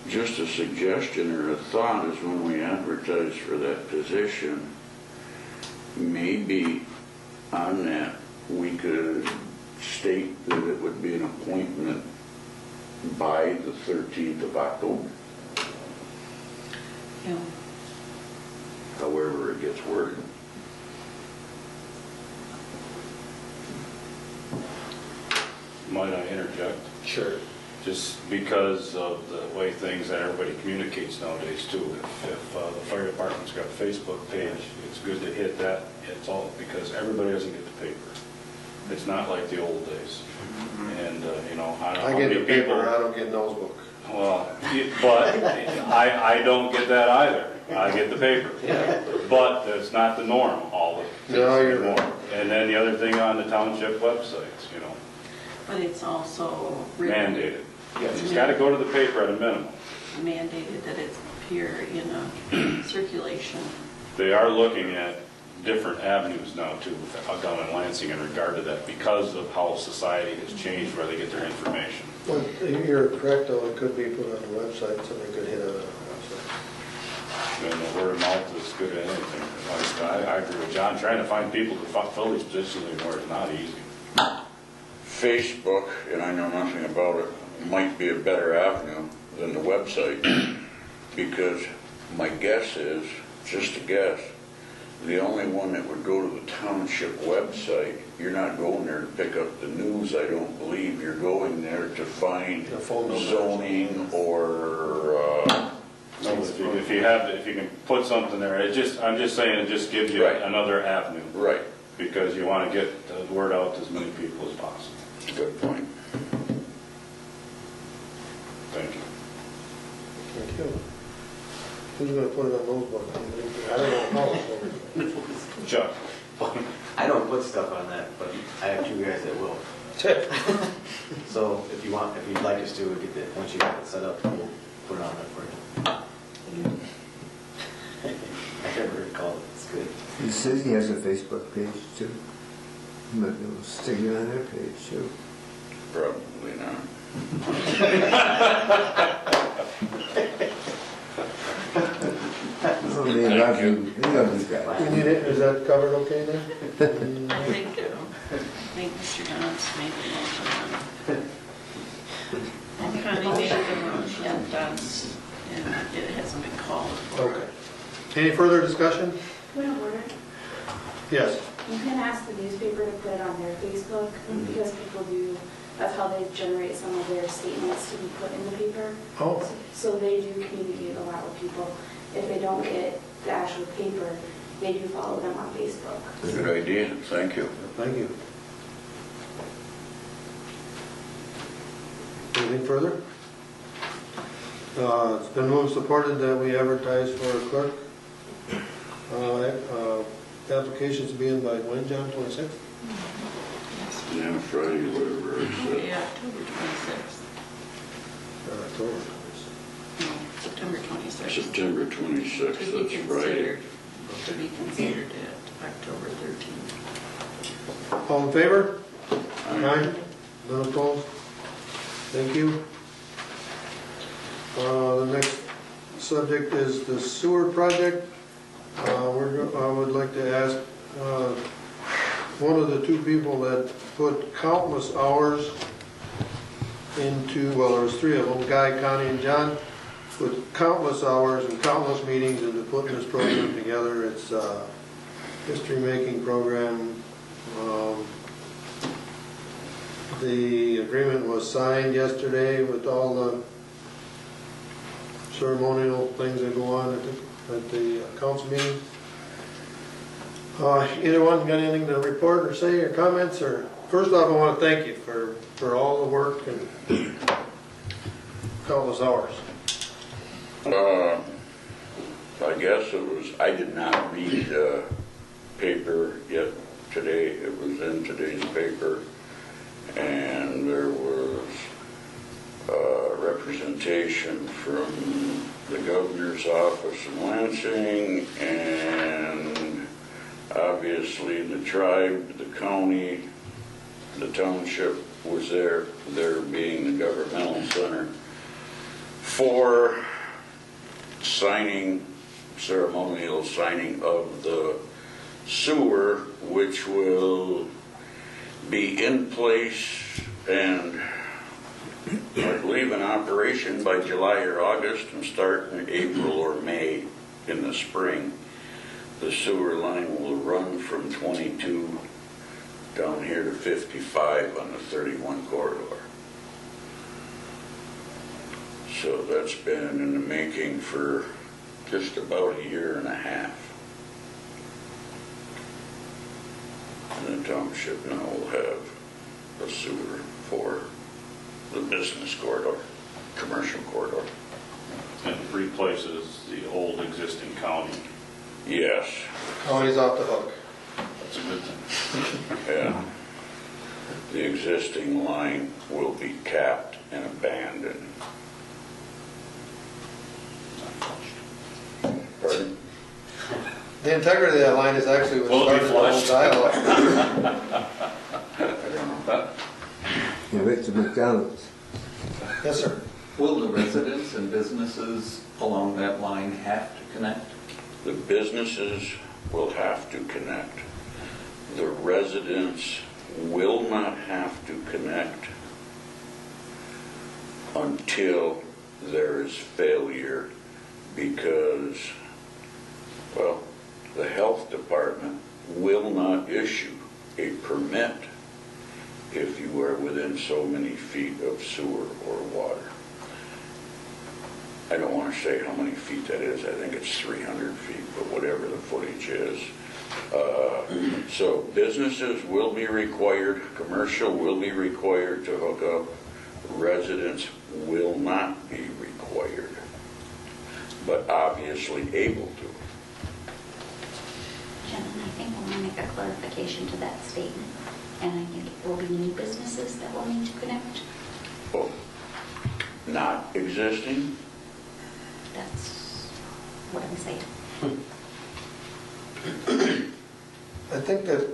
C: just a suggestion or a thought is when we advertise for that position, maybe on that we could state that it would be an appointment by the 13th of October,
D: Yeah.
C: however it gets worded.
J: Might I interject?
A: Sure.
J: Just because of the way things that everybody communicates nowadays too. If the fire department's got a Facebook page, it's good to hit that. It's all because everybody doesn't get the paper. It's not like the old days. And you know, I don't know
A: I
J: how
A: get
J: many
A: the paper,
J: people.
A: I don't get nose book.
J: Well, but I don't get that either. I get the paper. But that's not the norm all the
A: No, you're
J: anymore.
A: right.
J: And then the other thing on the township websites, you know,
D: But it's also written-
J: mandated. It's got to go to the paper at a minimum.
D: mandated that it appear in a circulation.
J: They are looking at different avenues now too, down in Lansing in regard to that, because of how society has changed where they get their information.
A: Well, you're correct, though, it could be put on the website, so they could hit on it.
J: And the word of mouth is good at anything. I agree with John, trying to find people to fill these positions anymore is not easy.
C: Facebook, and I know nothing about it, might be a better avenue than the website, because my guess is, just a guess, the only one that would go to the township website, you're not going there to pick up the news, I don't believe. You're going there to find
A: The phone number.
C: zoning or,
J: No, if you can put something there, I'm just saying it just gives you
C: Right.
J: another avenue.
C: right,
J: Because you want to get the word out to as many people as possible.
C: good point.
J: Thank you.
A: Thank you. Who's gonna put it on those books? I don't know how.
J: Chuck?
K: I don't put stuff on that, but I have two guys that will. So if you'd like us to, we'll get that, once you have it set up, we'll put it on there for you. I never recall it, it's good.
B: He says he has a Facebook page too. But they'll stick it on their page too.
C: Probably not.
B: Oh, they love you. They love you guys.
A: You need it, is that covered okay then?
D: I think Mr. John's made the motion. Connie made the motion, and it hasn't been called.
A: Okay. Any further discussion?
L: Point of order.
A: Yes.
L: You can ask the newspaper to put it on their Facebook because people do, that's how they generate some of their statements to be put in the paper.
A: Oh,
L: So they do communicate a lot with people. if they don't get the actual paper, they do follow them on Facebook.
C: Good idea, thank you.
A: Thank you. Anything further? It's been moved and supported that we advertise for a clerk. Applications being by when, John, 26th?
C: Yeah, Friday, whatever it said.
D: Yeah, October 26th.
A: October.
D: No, September 26th.
C: September 26th,
D: To be
C: that's Friday.
D: considered, to be considered at October 13th.
A: All in favor? Aye. None opposed? Thank you. The next subject is the sewer project. I would like to ask one of the two people that put countless hours into, well, there was three of them, Guy, Connie, and John, put countless hours and countless meetings into putting this program together. It's a history-making program. The agreement was signed yesterday with all the ceremonial things that go on at the council meeting. Either one got anything to report or say or comments? Or first off, I want to thank you for all the work and countless hours.
C: I guess it was, I did not read the paper yet today. It was in today's paper, and there was representation from the governor's office in Lansing, and obviously the tribe, the county, the township was there being the governmental center for ceremonial signing of the sewer, which will be in place and I believe in operation by July or August and start in April or May in the spring. The sewer line will run from 22 down here to 55 on the 31 corridor. So that's been in the making for just about a year and a half. And the township now will have a sewer for the business corridor, commercial corridor.
J: And it replaces the old existing county.
C: Yes.
A: County's off the hook.
J: That's a good thing.
C: Yeah. The existing line will be capped and abandoned. Pardon?
A: The integrity of that line is actually what
J: Will it be
A: started the whole dialogue.
M: Yeah, Mr. McDonald.
A: Yes, sir.
B: Will the residents and businesses along that line have to connect?
C: The businesses will have to connect. The residents will not have to connect until there is failure, because, well, the health department will not issue a permit if you are within so many feet of sewer or water. I don't want to say how many feet that is. I think it's 300 feet, but whatever the footage is. So businesses will be required, commercial will be required to hook up. Residents will not be required, but obviously able to.
I: Gentlemen, I think we'll make a clarification to that statement, and I think it will be new businesses that will need to connect.
C: Well, not existing.
I: That's what I'm saying.
A: I think that,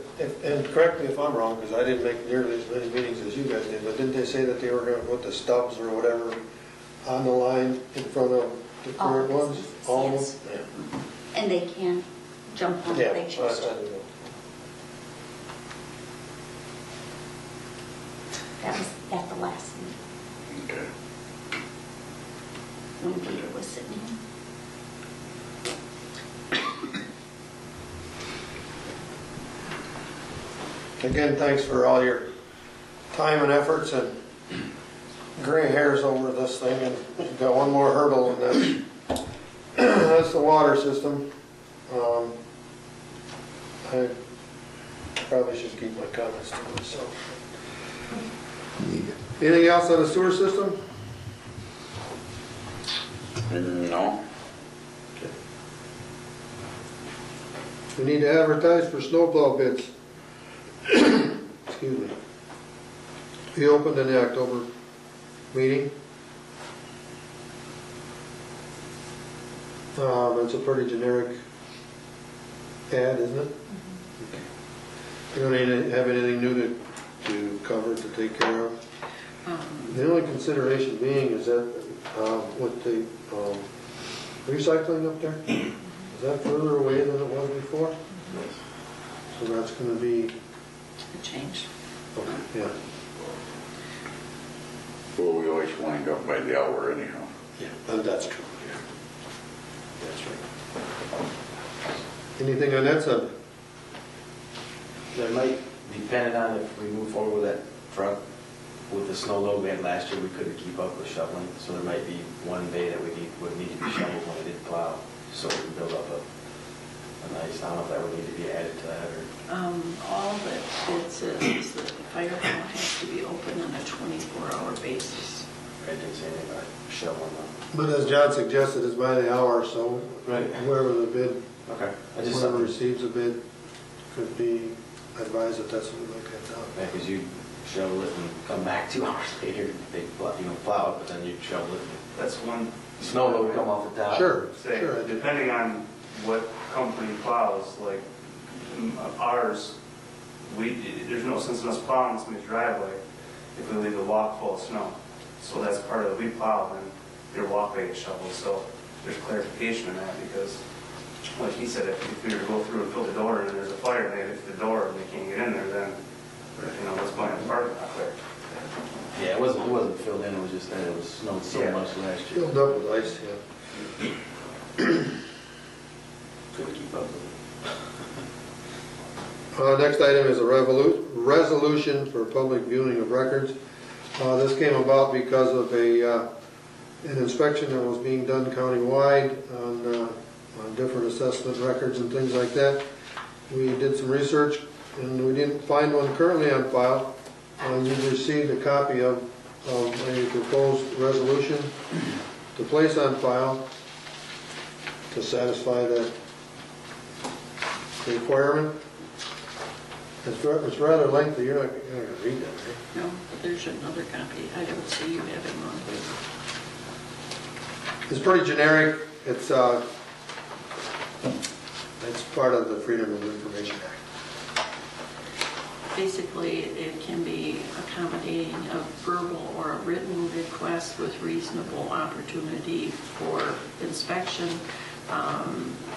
A: and correct me if I'm wrong, because I didn't make nearly as many meetings as you guys did, but didn't they say that they were going to put the stubs or whatever on the line in front of the current ones?
I: Businesses,
A: All of
I: yes.
A: them?
I: And they can jump on
A: Yeah.
I: if they
A: I
I: choose to.
A: don't know.
I: That was at the last meeting
C: Okay.
I: when Peter was sitting in.
A: Again, thanks for all your time and efforts and gray hairs over this thing, and we've got one more hurdle, and that's that's the water system. I probably should keep my comments to myself. Anything else on the sewer system?
C: No.
A: We need to advertise for snowplow bids. Excuse me. We opened in the October meeting. It's a pretty generic ad, isn't it? Okay. You don't have anything new to cover, to take care of? The only consideration being is that with the recycling up there, is that further away than it was before?
K: Yes.
A: So that's going to be,
D: A change.
A: okay, yeah.
C: Well, we always wind up by the hour anyhow.
A: That's true, yeah. That's right. Anything on that subject?
K: There might, depending on if we move forward with that truck, with the snow load we had last year, we couldn't keep up with shoveling, so there might be one day that would need to be shoveled when we did plow, so we can build up a nice, I don't know if that would need to be added to that, or...
D: All that it says is that the fire hall has to be open on a 24-hour basis.
K: I didn't say anything about shoveling them.
A: But as John suggested, it's by the hour, so
K: Right.
A: whoever the bid,
K: Okay. I just
A: whoever receives a bid could be advised that that's what we look at now.
K: Yeah, because you shovel it and come back 2 hours later, they plow it, but then you shovel it.
F: That's one.
K: Snow load come off the top.
A: Sure,
F: Say,
A: sure.
F: depending on what company plows, like ours, there's no sense in us plowing somebody's driveway if we leave the walk full of snow. So that's part of it. We plow and your walkway is shoveled. So there's clarification in that because, like he said, if we were to go through and fill the door and there's a fire and they hit the door and they can't get in there, then let's blame the parking lot there.
K: Yeah, it wasn't filled in. It was just that it was snowed so much last year.
A: Filled up with ice, yeah.
K: Couldn't keep up with it.
A: Next item is a resolution for public viewing of records. This came about because of an inspection that was being done countywide on different assessment records and things like that. We did some research and we didn't find one currently on file. You received a copy of a proposed resolution to place on file to satisfy that requirement. It's rather lengthy. You're not going to read that, right?
D: No, but there's another copy. I don't see you having one.
A: It's pretty generic. It's part of the Freedom of Information Act.
D: Basically, it can be accommodating a verbal or a written request with reasonable opportunity for inspection.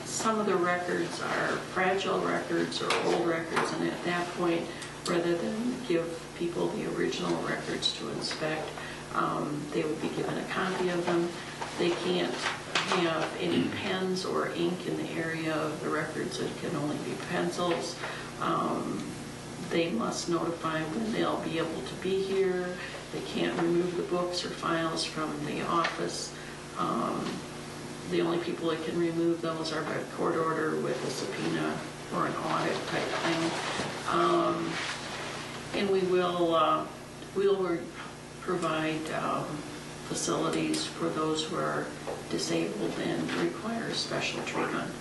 D: Some of the records are fragile records or old records, and at that point, rather than give people the original records to inspect, they would be given a copy of them. They can't have any pens or ink in the area of the records. It can only be pencils. They must notify when they'll be able to be here. They can't remove the books or files from the office. The only people that can remove those are by court order with a subpoena or an audit type thing. And we'll provide facilities for those who are disabled and require special treatment.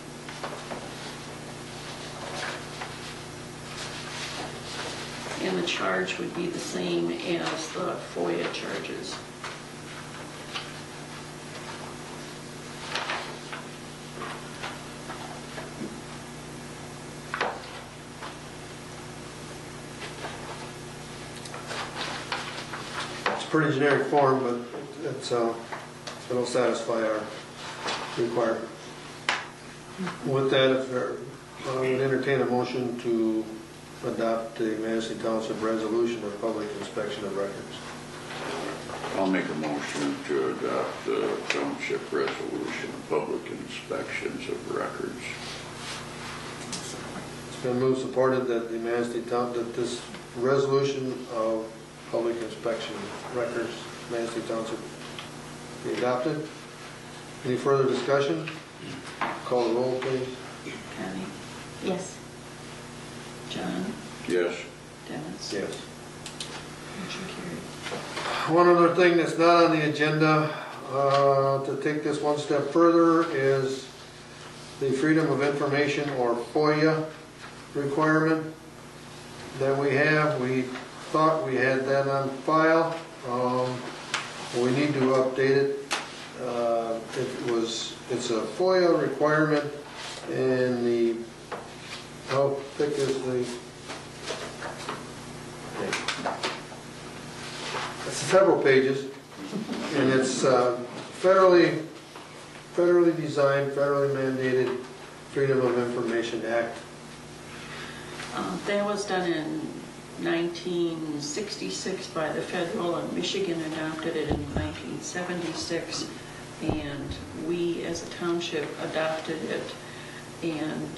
D: And the charge would be the same as the FOIA charges.
A: It's a pretty generic form, but it'll satisfy our requirement. With that, I would entertain a motion to adopt the Manistee Township resolution of public inspection of records.
C: I'll make a motion to adopt the township resolution of public inspections of records.
A: It's been moved, supported that that this resolution of public inspection of records, Manistee Township, be adopted. Any further discussion? Call the roll, please.
D: Connie?
I: Yes.
D: John?
C: Yes.
D: Dennis?
B: Yes.
D: Motion carried.
A: One other thing that's not on the agenda, to take this one step further, is the Freedom of Information, or FOIA, requirement that we have. We thought we had that on file. We need to update it. It's a FOIA requirement, and how thick is it's several pages, and it's federally designed, federally mandated Freedom of Information Act.
D: That was done in 1966 by the federal, and Michigan adopted it in 1976, and we as a township adopted it. And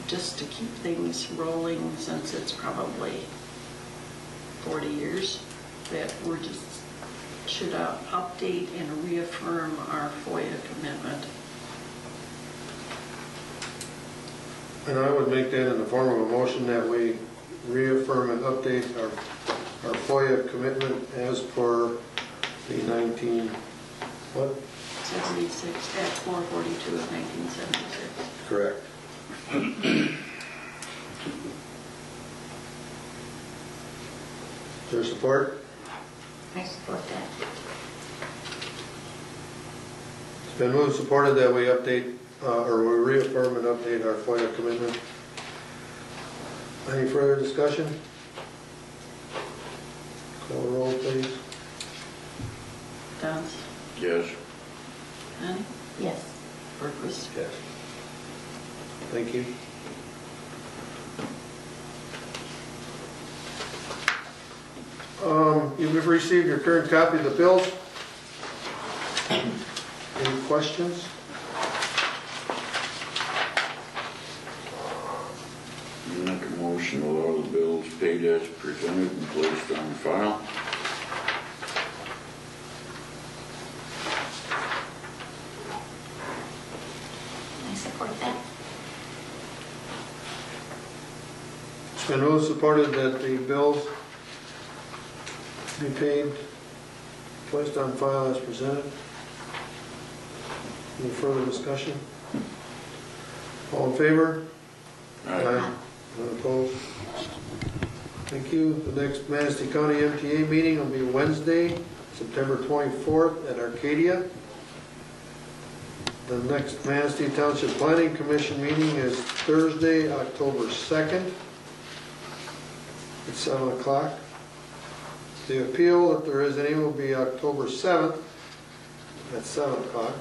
D: just to keep things rolling, since it's probably 40 years, that we're just should update and reaffirm our FOIA commitment.
A: And I would make that in the form of a motion that we reaffirm and update our FOIA commitment as per the
D: 76, Act 442 of 1976.
A: Correct. Is there support?
I: I support that.
A: It's been moved and supported that we update, or we reaffirm and update our FOIA commitment. Any further discussion? Call the roll, please.
D: Downs?
C: Yes.
D: Connie?
I: Yes.
D: Berquist?
B: Yes.
A: Thank you. You've received your current copy of the bills. Any questions?
C: Make a motion with all the bills paid as presented and placed on file.
I: I support that.
A: It's been moved and supported that the bills be paid, placed on file as presented. Any further discussion? All in favor?
C: Aye.
A: None opposed? Thank you. The next Manistee County MTA meeting will be Wednesday, September 24th at Arcadia. The next Manistee Township Planning Commission meeting is Thursday, October 2nd at 7 o'clock. The appeal, if there is any, will be October 7th at 7 o'clock.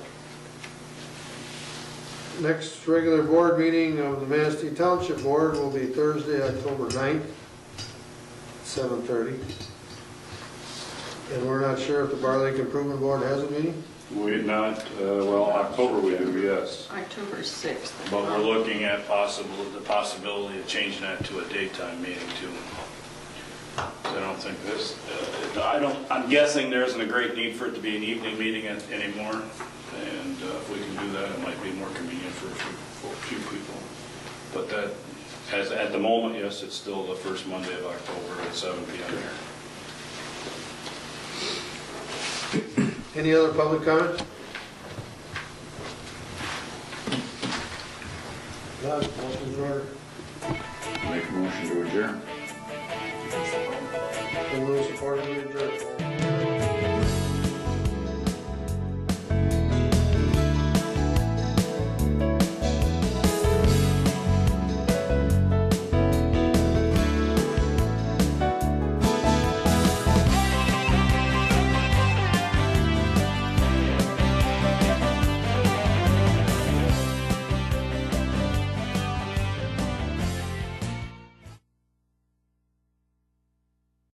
A: Next regular board meeting of the Manistee Township Board will be Thursday, October 9th, 7:30. And we're not sure if the Bar Lake Improvement Board has a meeting?
J: We not, well, October we do, yes.
D: October 6th.
J: But we're looking at the possibility of changing that to a daytime meeting too. I don't think this, I'm guessing there isn't a great need for it to be an evening meeting anymore. And if we can do that, it might be more convenient for a few people. But that, at the moment, yes, it's still the first Monday of October at 7 p.m. here.
A: Any other public comment? None. Motion's in order.
C: Make a motion to adjourn.
A: Been moved, supported, we adjourn.